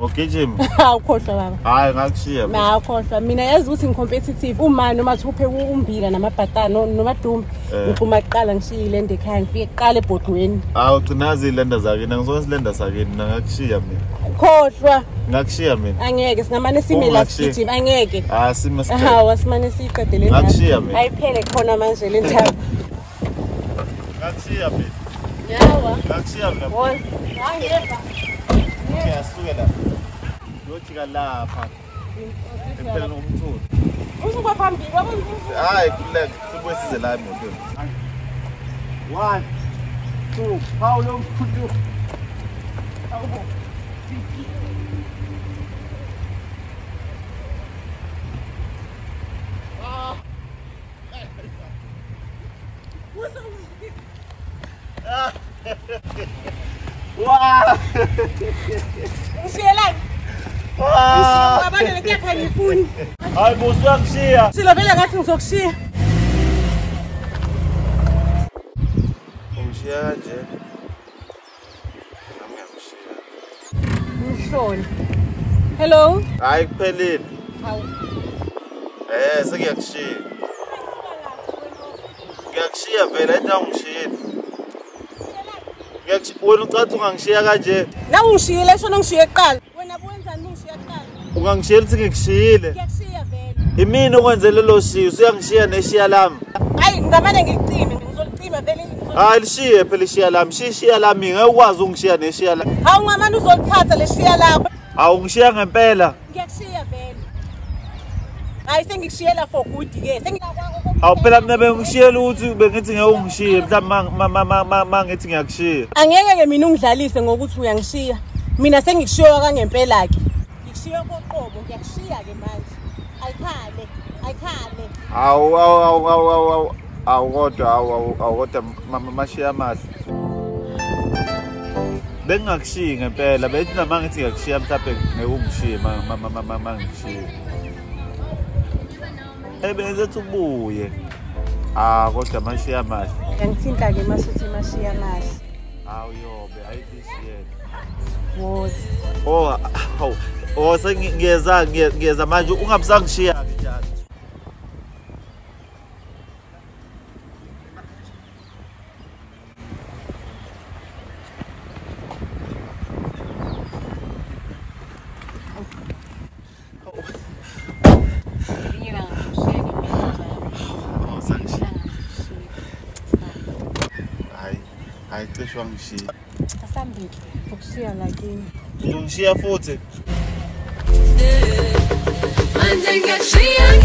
Ugijima. Awukhohlwa baba. Hayi ngakushiya. Awukhohlwa. Mina yazi ukuthi ngicompetitive uma noma upheke umbila namabhatata nomadumbe. Ngicuma kuqala ngishiyile ende ekhaya ngifike kuqala ebhodweni. Awu gcinazi ilenda zakini ngizona silenda sakini ngakushiya mina. Khohlwa. Ngakushiya mina. Angeke singamane sime la sigijima angeke. Sime siqede. Hawa simane siqedele ndaba. Ngakushiya mina. Ayiphele khona manje le ndaba. Ngakushiya mina. Yawa. Ngakushiya mina. Wona. Angeka. Ngiyasuke la. Yothika lapha. Impela nomthulo. Usuka phambili wabona. Hayi kuleke sibuye size la emotweni. 1 2 Paulo mkhulu. Awubo. Wow! Ushiyelani? Wow! Abanye lekepha ngifuni. Hayi bosi uyakushiya. Silovela ngathi ngizokushiya. Ungishiya kanje. Nami ngiyakushiya. Ngihloni. Hello? Hayi kuphelile. Hawu. Sekuyakushiya. Ngiyakushiya vele into ungishiyile. Wena ucathi ungangishiya kanje. Na ungishiyile shona ngishiye kuqala. Wena buwenzani ungishiya kuqala? Ungangishiyela ukuthi ngikushiyile. Ngiyakushiya vele. Imini okwenzele lo shiyo uyangishiya neshiya lami. Hayi ngamane ngicime ngizolicima vele. Hayi lishiye phela ishiya lami. Shishiya lami ngeke ukwazi ungishiya neshiya lami. Hawu ngamane uzolithatha leshiya lakho. Awu ngishiya ngempela. Ngiyakushiya vele. Hayi sengikushiyela for good ke. Awu phela mina bengishiyela ukuthi bengithi ngeke ungishiye mhlawumbe mangithi ngiyakushiya. Angeke ke mina ungidlalise ngokuthi uyangishiya. Mina sengikushiya kangempela ke. Ngikushiya koqobo ngiyakushiya ke manje. Ayikhale. Awu kodwa mashiya amahle. Bengingakushiyi ngempela bethi nama ngithi ngiyakushiya mhlawumbe ngeke ungishiye mangishiye. Bengizothi ubuye. Kodwa mashiya amahle. Ngiyangithinta ke masuthi mashiya amahle. Awu yobe ayidishiyela. Wozi. Ngiyeza manje ungabisangishiya ke njalo. Hayi cishe wangishiya. Asambili ukushiya lakini. Uzongishiya futhi. Manje ngiyakushiya